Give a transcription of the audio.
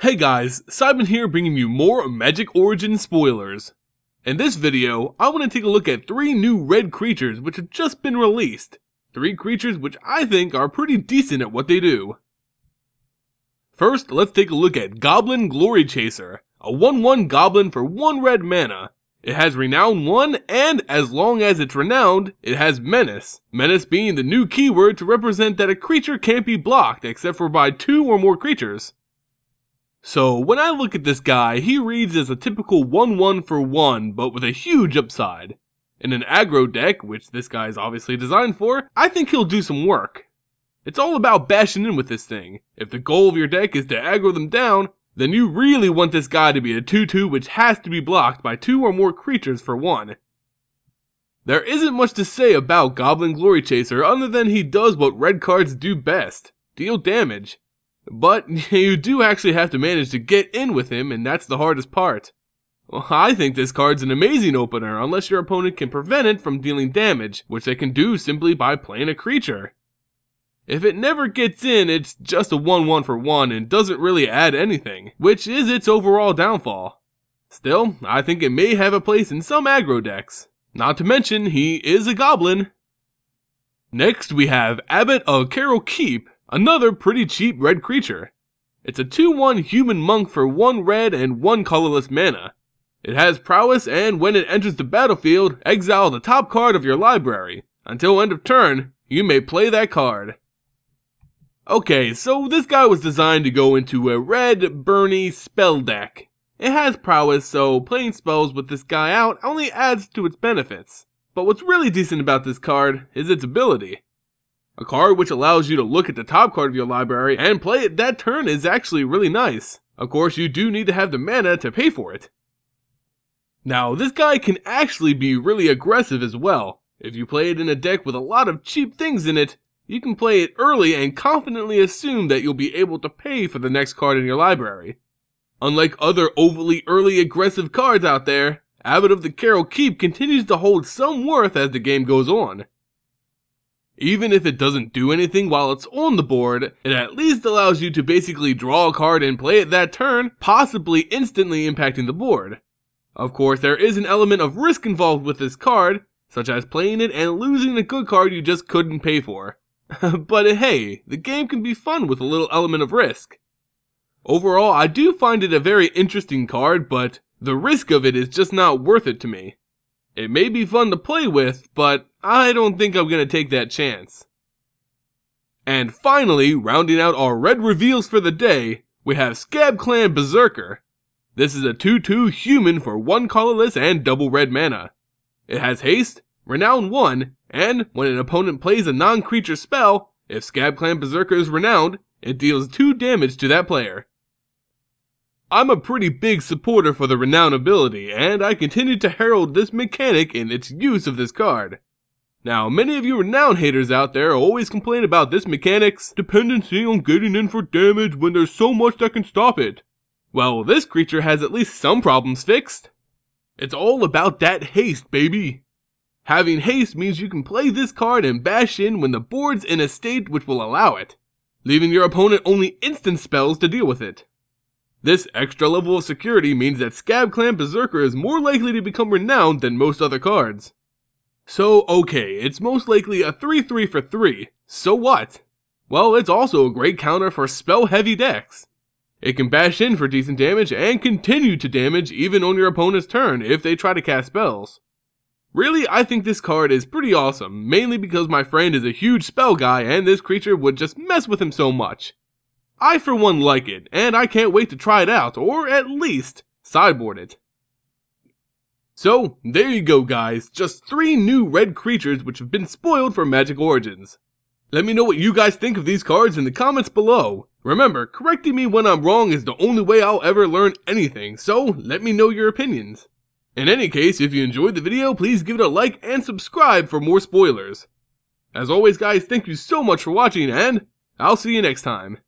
Hey guys, Simon here bringing you more Magic Origins spoilers. In this video, I want to take a look at 3 new red creatures which have just been released. 3 creatures which I think are pretty decent at what they do. First, let's take a look at Goblin Glory Seeker, a 1/1 goblin for 1 red mana. It has Renown 1, and as long as it's renowned, it has Menace. Menace being the new keyword to represent that a creature can't be blocked except for by 2 or more creatures. So when I look at this guy, he reads as a typical 1/1 for 1, but with a huge upside. In an aggro deck, which this guy is obviously designed for, I think he'll do some work. It's all about bashing in with this thing. If the goal of your deck is to aggro them down, then you really want this guy to be a 2/2 which has to be blocked by 2 or more creatures for 1. There isn't much to say about Goblin Glory Seeker other than he does what red cards do best, deal damage. But you do actually have to manage to get in with him, and that's the hardest part. Well, I think this card's an amazing opener unless your opponent can prevent it from dealing damage, which they can do simply by playing a creature. If it never gets in, it's just a 1/1 for 1 and doesn't really add anything, which is its overall downfall. Still, I think it may have a place in some aggro decks. Not to mention, he is a goblin. Next we have Abbot of Keral Keep, another pretty cheap red creature. It's a 2/1 human monk for 1 red and 1 colorless mana. It has prowess, and when it enters the battlefield, exile the top card of your library. Until end of turn, you may play that card. Okay, so this guy was designed to go into a red, burny spell deck. It has prowess, so playing spells with this guy out only adds to its benefits. But what's really decent about this card is its ability. A card which allows you to look at the top card of your library and play it that turn is actually really nice. Of course, you do need to have the mana to pay for it. Now, this guy can actually be really aggressive as well. If you play it in a deck with a lot of cheap things in it, you can play it early and confidently assume that you'll be able to pay for the next card in your library. Unlike other overly early aggressive cards out there, Abbot of the Keral Keep continues to hold some worth as the game goes on. Even if it doesn't do anything while it's on the board, it at least allows you to basically draw a card and play it that turn, possibly instantly impacting the board. Of course, there is an element of risk involved with this card, such as playing it and losing a good card you just couldn't pay for. But hey, the game can be fun with a little element of risk. Overall, I do find it a very interesting card, but the risk of it is just not worth it to me. It may be fun to play with, but I don't think I'm gonna take that chance. And finally, rounding out our red reveals for the day, we have ScabClan Berserker. This is a 2/2 human for 1 colorless and double red mana. It has haste, renown 1, and when an opponent plays a non-creature spell, if ScabClan Berserker is renowned, it deals 2 damage to that player. I'm a pretty big supporter for the renown ability, and I continue to herald this mechanic in its use of this card. Now, many of you renown haters out there always complain about this mechanic's dependency on getting in for damage when there's so much that can stop it. Well, this creature has at least some problems fixed. It's all about that haste, baby. Having haste means you can play this card and bash in when the board's in a state which will allow it, leaving your opponent only instant spells to deal with it. This extra level of security means that ScabClan Berserker is more likely to become renowned than most other cards. So okay, it's most likely a 3/3 for 3, so what? Well, it's also a great counter for spell-heavy decks. It can bash in for decent damage and continue to damage even on your opponent's turn if they try to cast spells. Really, I think this card is pretty awesome, mainly because my friend is a huge spell guy and this creature would just mess with him so much. I for one like it, and I can't wait to try it out, or at least sideboard it. So, there you go guys, just 3 new red creatures which have been spoiled for Magic Origins. Let me know what you guys think of these cards in the comments below. Remember, correcting me when I'm wrong is the only way I'll ever learn anything, so let me know your opinions. In any case, if you enjoyed the video, please give it a like and subscribe for more spoilers. As always guys, thank you so much for watching, and I'll see you next time.